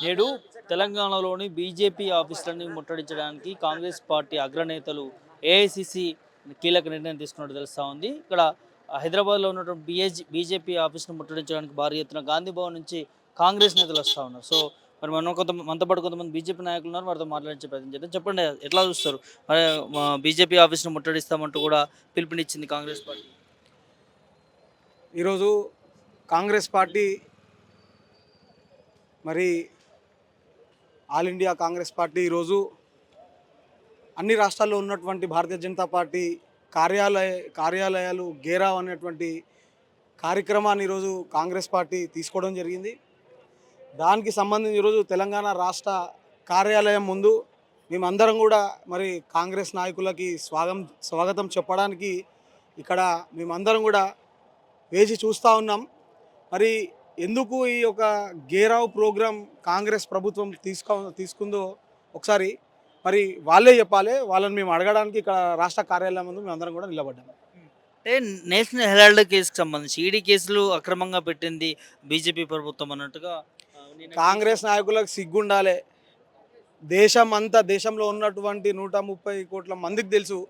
నేడు తెలంగాణలోని BJP ఆఫీసులని ముట్టడించడానికి Congress party అగ్రనేతలు AICC కీలక నిర్ణయం తీసుకున్నట్టు తెలుస్తూ ఉంది. ఇక్కడ హైదరాబాద్లో ఉన్నటువంటి బీజేపీ ఆఫీస్ను ముట్టడించడానికి భారీ ఎత్తున గాంధీ భవన్ నుంచి కాంగ్రెస్ నేతలు వస్తూ ఉన్నారు. సో మరి మనతో పాటు కొంతమంది బీజేపీ నాయకులు ఉన్నారు, వారితో మాట్లాడించే ప్రయత్నం చేద్దాం. చెప్పండి, ఎట్లా చూస్తారు? మరి బీజేపీ ఆఫీస్ను ముట్టడిస్తామంటూ కూడా పిలుపునిచ్చింది కాంగ్రెస్ పార్టీ. ఈరోజు కాంగ్రెస్ పార్టీ మరి ఆల్ ఇండియా కాంగ్రెస్ పార్టీ ఈరోజు అన్ని రాష్ట్రాల్లో ఉన్నటువంటి భారతీయ జనతా పార్టీ కార్యాలయాలు గేరావ్ అనేటువంటి కార్యక్రమాన్ని ఈరోజు కాంగ్రెస్ పార్టీ తీసుకోవడం జరిగింది. దానికి సంబంధించి ఈరోజు తెలంగాణ రాష్ట్ర కార్యాలయం ముందు మేమందరం కూడా మరి కాంగ్రెస్ నాయకులకి స్వాగతం చెప్పడానికి ఇక్కడ మేమందరం కూడా వేచి చూస్తూ ఉన్నాం. మరి ఎందుకు ఈ యొక్క గేరావ్ ప్రోగ్రాం కాంగ్రెస్ ప్రభుత్వం తీసుకుందో ఒకసారి మరి వాళ్ళే చెప్పాలి. వాళ్ళని మేము అడగడానికి ఇక్కడ రాష్ట్ర కార్యాలయం ముందు మేమందరం కూడా నిలబడ్డాము. అంటే నేషనల్ హెరాల్డ్ కేసుకి సంబంధించి ఈడీ కేసులు అక్రమంగా పెట్టింది బీజేపీ ప్రభుత్వం అన్నట్టుగా కాంగ్రెస్ నాయకులకు సిగ్గుండాలి. దేశంలో ఉన్నటువంటి 130 కోట్ల మందికి తెలుసు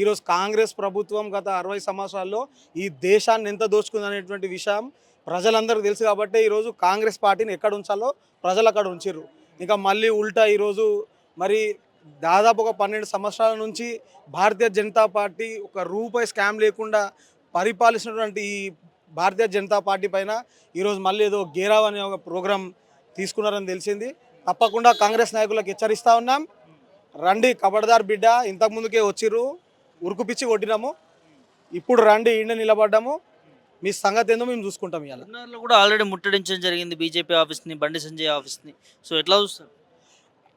ఈరోజు కాంగ్రెస్ ప్రభుత్వం గత 60 సంవత్సరాల్లో ఈ దేశాన్ని ఎంత దోచుకుందనేటువంటి విషయం ప్రజలందరికీ తెలుసు. కాబట్టి ఈరోజు కాంగ్రెస్ పార్టీని ఎక్కడ ఉంచాలో ప్రజలు అక్కడ ఉంచారు. ఇంకా మళ్ళీ ఉల్టా ఈరోజు మరి దాదాపు ఒక 12 సంవత్సరాల నుంచి భారతీయ జనతా పార్టీ ఒక రూపాయి స్కామ్ లేకుండా పరిపాలిస్తున్నటువంటి ఈ భారతీయ జనతా పార్టీ పైన ఈరోజు మళ్ళీ ఏదో గేరావ్ అనే ఒక ప్రోగ్రాం తీసుకున్నారని తెలిసింది. తప్పకుండా కాంగ్రెస్ నాయకులకు హెచ్చరిస్తూ ఉన్నాం, రండి కబడ్దార్ బిడ్డ, ఇంతకుముందుకే వచ్చిర్రు, ఉరుకుపిచ్చి కొట్టినాము, ఇప్పుడు రండి ఈయన నిలబడ్డాము, మీ సంగతి ఏందో మేము చూసుకుంటాం. ఇవాళ కూడా ఆల్రెడీ ముట్టడించడం జరిగింది బీజేపీ ఆఫీస్ని, బండి సంజయ్ ఆఫీస్ని. సో ఎట్లా చూస్తారు?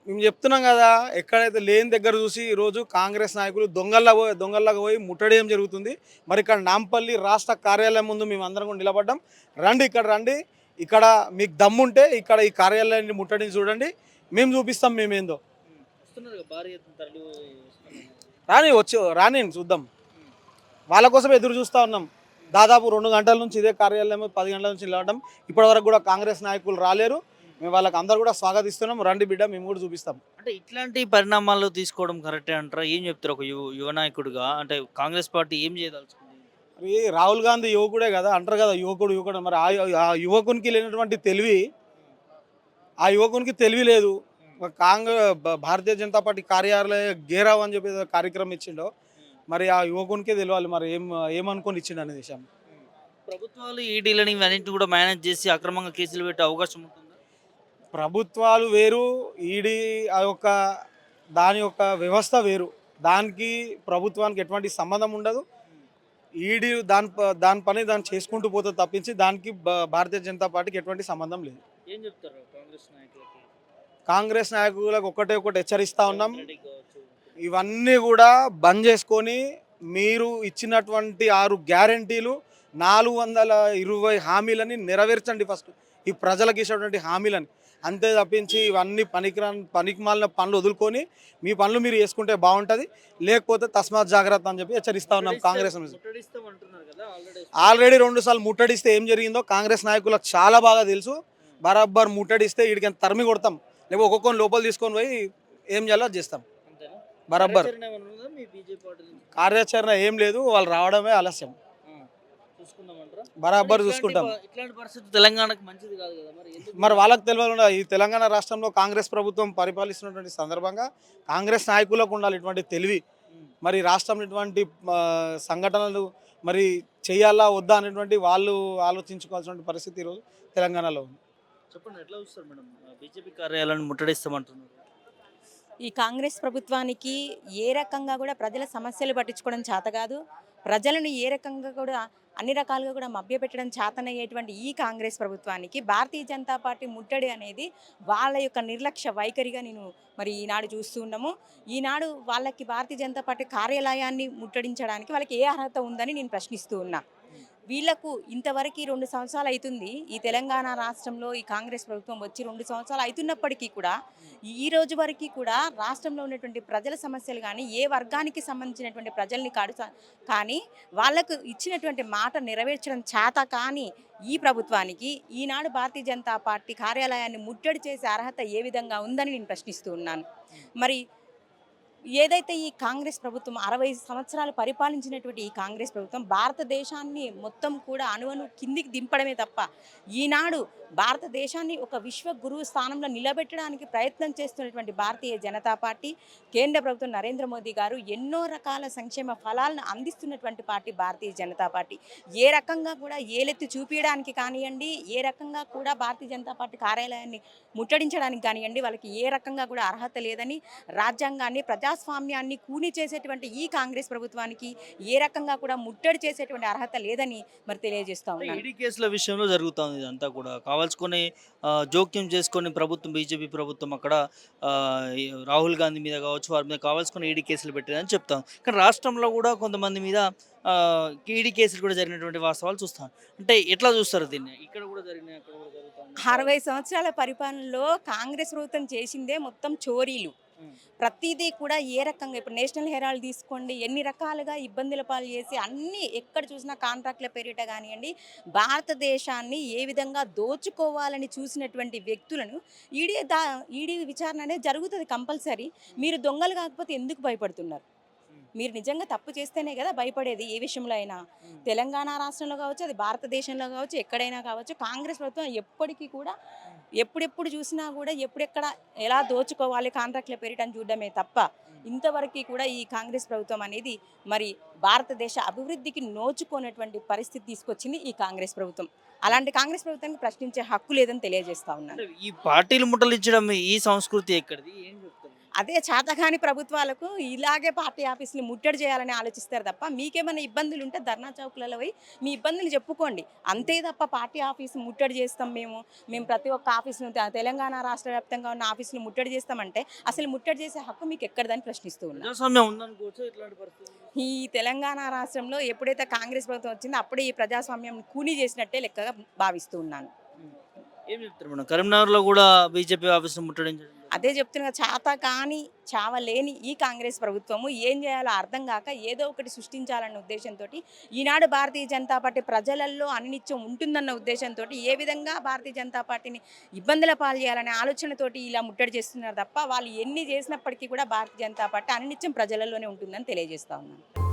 మేము చెప్తున్నాం కదా, ఎక్కడైతే లేని దగ్గర చూసి ఈరోజు కాంగ్రెస్ నాయకులు దొంగల్లాగా పోయి ముట్టడేయం జరుగుతుంది. మరి ఇక్కడ నాంపల్లి రాష్ట్ర కార్యాలయం ముందు మేము అందరం కూడా నిలబడ్డాం. రండి, ఇక్కడ మీకు దమ్ముంటే ఇక్కడ ఈ కార్యాలయాన్ని ముట్టడిని చూడండి, మేము చూపిస్తాం మేమేందో. రాని చూద్దాం. వాళ్ళ కోసం ఎదురు చూస్తూ ఉన్నాం. దాదాపు 2 గంటల నుంచి ఇదే కార్యాలయం 10 గంటల నుంచి నిలబడ్డాం. ఇప్పటివరకు కూడా కాంగ్రెస్ నాయకులు రాలేరు. మేము వాళ్ళకి అందరూ కూడా స్వాగతిస్తున్నాం, రండి బిడ్డ మేము కూడా చూపిస్తాం. అంటే ఇట్లాంటి పరిణామాలు తీసుకోవడం కరెక్టే అంటారా? ఏం చెప్తారు ఒక యువ నాయకుడిగా? అంటే కాంగ్రెస్ పార్టీ ఏం చేయదలుచుకుంది? మరి రాహుల్ గాంధీ యువకుడే కదా అంటారు కదా, యువకుడు. మరి ఆ యువకునికి లేనటువంటి తెలివి, ఆ యువకునికి తెలివి లేదు. భారతీయ జనతా పార్టీ కార్యాలయ గేరావ్ అని చెప్పి కార్యక్రమం ఇచ్చిండో, మరి ఆ యువకునికే తెలియాలి మరి ఏమనుకొని ఇచ్చిండు అనే విషయం. ప్రభుత్వాలు ఈడీలని ఇవన్నింటిని కూడా మేనేజ్ చేసి అక్రమంగా కేసులు పెట్టే అవకాశం ఉంటుందా? ప్రభుత్వాలు వేరు, ఈడీ దాని యొక్క వ్యవస్థ వేరు. దానికి ప్రభుత్వానికి ఎటువంటి సంబంధం ఉండదు. ఈడీ దాని పని దాన్ని చేసుకుంటూ పోతుంది తప్పించి దానికి భారతీయ జనతా పార్టీకి ఎటువంటి సంబంధం లేదు. ఏం చెప్తారు కాంగ్రెస్ నాయకులకు ఒకటే హెచ్చరిస్తూ ఉన్నాం, ఇవన్నీ కూడా బంద్ చేసుకొని మీరు ఇచ్చినటువంటి 6 గ్యారంటీలు 420 హామీలని నెరవేర్చండి. ఫస్ట్ ఈ ప్రజలకు ఇచ్చినటువంటి హామీలని, అంతే తప్పించి ఇవన్నీ పనికిమాలిన పనులు వదులుకొని మీ పనులు మీరు చేసుకుంటే బాగుంటుంది, లేకపోతే తస్మాత్ జాగ్రత్త అని చెప్పి హెచ్చరిస్తూ ఉన్నాం. కాంగ్రెస్ ఆల్రెడీ 2 సార్లు ముట్టడిస్తే ఏం జరిగిందో కాంగ్రెస్ నాయకులకు చాలా బాగా తెలుసు. బరాబర్ ముట్టడిస్తే వీడికి తరిమి కొడతాం, లేకపోతే ఒక్కొక్కరిని లోపల తీసుకొని పోయి ఏం చేయాలో చేస్తాం. బరాబర్ కార్యాచరణ ఏం లేదు, వాళ్ళు రావడమే ఆలస్యం. బరాబర్ చూసుకుంటాం. తెలంగాణకు మంచిది కాదు కదా మరి వాళ్ళకి తెలియాలి. ఈ తెలంగాణ రాష్ట్రంలో కాంగ్రెస్ ప్రభుత్వం పరిపాలిస్తున్నటువంటి సందర్భంగా కాంగ్రెస్ నాయకులకు ఉండాలి ఇటువంటి తెలివి. మరి రాష్ట్రంలో ఇటువంటి సంఘటనలు మరి చేయాలా వద్దా అనేటువంటి వాళ్ళు ఆలోచించుకోవాల్సిన పరిస్థితి ఈరోజు తెలంగాణలో ఉంది. చెప్పండి, ఎట్లా చూస్తారు మేడం? బీజేపీ కార్యాలయాన్ని ముట్టడిస్తామంటున్నారు. ఈ కాంగ్రెస్ ప్రభుత్వానికి ఏ రకంగా కూడా ప్రజల సమస్యలు పట్టించుకోవడం చేత కాదు, ప్రజలను ఏ రకంగా కూడా అన్ని రకాలుగా కూడా మభ్యపెట్టడం చేతనయ్యేటువంటి ఈ కాంగ్రెస్ ప్రభుత్వానికి భారతీయ జనతా పార్టీ ముట్టడి అనేది వాళ్ళ యొక్క నిర్లక్ష్య వైఖరిగా నేను మరి ఈనాడు చూస్తూ ఉన్నాము. ఈనాడు వాళ్ళకి భారతీయ జనతా పార్టీ కార్యాలయాన్ని ముట్టడించడానికి వాళ్ళకి ఏ అర్హత ఉందని నేను ప్రశ్నిస్తూ ఉన్నా. వీళ్లకు ఇంతవరకు 2 సంవత్సరాలు అవుతుంది ఈ తెలంగాణ రాష్ట్రంలో ఈ కాంగ్రెస్ ప్రభుత్వం వచ్చి 2 సంవత్సరాలు అవుతున్నప్పటికీ కూడా ఈ రోజు వరకు కూడా రాష్ట్రంలో ఉన్నటువంటి ప్రజల సమస్యలు కానీ ఏ వర్గానికి సంబంధించినటువంటి ప్రజల్ని కానీ వాళ్ళకు ఇచ్చినటువంటి మాట నెరవేర్చడం చేత కానీ ఈ ప్రభుత్వానికి ఈనాడు భారతీయ జనతా పార్టీ కార్యాలయాన్ని ముట్టడి చేసే అర్హత ఏ విధంగా ఉందని నేను ప్రశ్నిస్తూ ఉన్నాను. మరి ఏదైతే ఈ కాంగ్రెస్ ప్రభుత్వం 60 సంవత్సరాలు పరిపాలించినటువంటి ఈ కాంగ్రెస్ ప్రభుత్వం భారతదేశాన్ని మొత్తం కూడా అణువణు కిందికి దింపడమే తప్ప ఈనాడు భారతదేశాన్ని ఒక విశ్వ గురువు స్థానంలో నిలబెట్టడానికి ప్రయత్నం చేస్తున్నటువంటి భారతీయ జనతా పార్టీ కేంద్ర ప్రభుత్వం నరేంద్ర మోదీ గారు ఎన్నో రకాల సంక్షేమ ఫలాలను అందిస్తున్నటువంటి పార్టీ భారతీయ జనతా పార్టీ ఏ రకంగా కూడా ఏలెత్తి చూపించడానికి కానివ్వండి, ఏ రకంగా కూడా భారతీయ జనతా పార్టీ కార్యాలయాన్ని ముట్టడించడానికి కానివ్వండి వాళ్ళకి ఏ రకంగా కూడా అర్హత లేదని, రాజ్యాంగాన్ని ప్రజాస్వామ్యాన్ని కూని చేసేటువంటి ఈ కాంగ్రెస్ ప్రభుత్వానికి ఏ రకంగా కూడా ముట్టడి చేసేటువంటి అర్హత లేదని మరి తెలియజేస్తా ఉన్నాను. ఈడీ కేసుల విషయంలో జరుగుతుంది ఇదంతా కూడా కావాల్సుకొని జోక్యం చేసుకొని ప్రభుత్వం బీజేపీ ప్రభుత్వం అక్కడ ఆ, ఈ రాహుల్ గాంధీ మీద కావచ్చు వారి మీద కావాల్సుకొని ఈడీ కేసులు పెట్టేదని చెప్తాం. కానీ రాష్ట్రంలో కూడా కొంతమంది మీద ఆ, ఈడీ కేసులు కూడా జరిగినటువంటి వాస్తవాలు చూస్తాం. అంటే ఎట్లా చూస్తారు దీన్ని? ఇక్కడ కూడా జరిగినాయి, అక్కడ కూడా జరుగుతుంది. 60 సంవత్సరాల పరిపాలనలో కాంగ్రెస్ ప్రభుత్వం చేసిందే మొత్తం చోరీలు. ప్రతిదీ కూడా ఏ రకంగా ఇప్పుడు నేషనల్ హెరాల్డ్ తీసుకోండి, ఎన్ని రకాలుగా ఇబ్బందుల పాలు చేసి అన్ని ఎక్కడ చూసినా కాంట్రాక్ట్ల పేరిట కానివ్వండి భారతదేశాన్ని ఏ విధంగా దోచుకోవాలని చూసినటువంటి వ్యక్తులను ఈడీ విచారణ అనేది జరుగుతుంది కంపల్సరీ. మీరు దొంగలు కాకపోతే ఎందుకు భయపడుతున్నారు? మీరు నిజంగా తప్పు చేస్తేనే కదా భయపడేది ఏ విషయంలో అయినా. తెలంగాణ రాష్ట్రంలో కావచ్చు, అది భారతదేశంలో కావచ్చు, ఎక్కడైనా కావచ్చు కాంగ్రెస్ ప్రభుత్వం ఎప్పటికీ కూడా ఎప్పుడెప్పుడు చూసినా కూడా ఎప్పుడెక్కడ ఎలా దోచుకోవాలి కాంట్రాక్ట్ల పేరిటని చూడడమే తప్ప ఇంతవరకు కూడా ఈ కాంగ్రెస్ ప్రభుత్వం అనేది మరి భారతదేశ అభివృద్ధికి నోచుకోనటువంటి పరిస్థితి తీసుకొచ్చింది ఈ కాంగ్రెస్ ప్రభుత్వం. అలాంటి కాంగ్రెస్ ప్రభుత్వానికి ప్రశ్నించే హక్కు లేదని తెలియజేస్తా ఉన్నాను. అంటే ఈ పార్టీలు ముట్టలించడం ఈ సంస్కృతి ఎక్కడిది? ఏం చెప్తారు? అదే చేతగాని ప్రభుత్వాలకు ఇలాగే పార్టీ ఆఫీసులు ముట్టడి చేయాలని ఆలోచిస్తారు తప్ప మీకేమైనా ఇబ్బందులు ఉంటే ధర్నా చౌకులలో పోయి మీ ఇబ్బందులు చెప్పుకోండి. అంతే తప్ప పార్టీ ఆఫీసు ముట్టడి చేస్తాం మేము ప్రతి ఒక్క ఆఫీసును తెలంగాణ రాష్ట్ర వ్యాప్తంగా ఉన్న ఆఫీసులు ముట్టడి చేస్తామంటే అసలు ముట్టడి చేసే హక్కు మీకు ఎక్కడదని ప్రశ్నిస్తూ ఉన్నాను. ప్రజాస్వామ్యం ఉందనుకోవచ్చు ఇట్లాంటి పరిస్థితి. ఈ తెలంగాణ రాష్ట్రంలో ఎప్పుడైతే కాంగ్రెస్ ప్రభుత్వం వచ్చిందో అప్పుడే ఈ ప్రజాస్వామ్యం కూని చేసినట్టే లెక్కగా భావిస్తూ ఉన్నాను. ఏం చెప్తారు మేడం? కరీంనగర్లో కూడా బీజేపీ ఆఫీసును ముట్టడించడం అదే చెప్తున్నా, చేత కానీ చావలేని ఈ కాంగ్రెస్ ప్రభుత్వము ఏం చేయాలో అర్థం కాక ఏదో ఒకటి సృష్టించాలన్న ఉద్దేశంతో ఈనాడు భారతీయ జనతా పార్టీ ప్రజలలో అనినిత్యం ఉంటుందన్న ఉద్దేశంతో ఏ విధంగా భారతీయ జనతా పార్టీని ఇబ్బందుల పాలు చేయాలనే ఆలోచనతోటి ఇలా ముట్టడి చేస్తున్నారు తప్ప వాళ్ళు ఎన్ని చేసినప్పటికీ కూడా భారతీయ జనతా పార్టీ అనినిత్యం ప్రజలలోనే ఉంటుందని తెలియజేస్తా ఉన్నాను.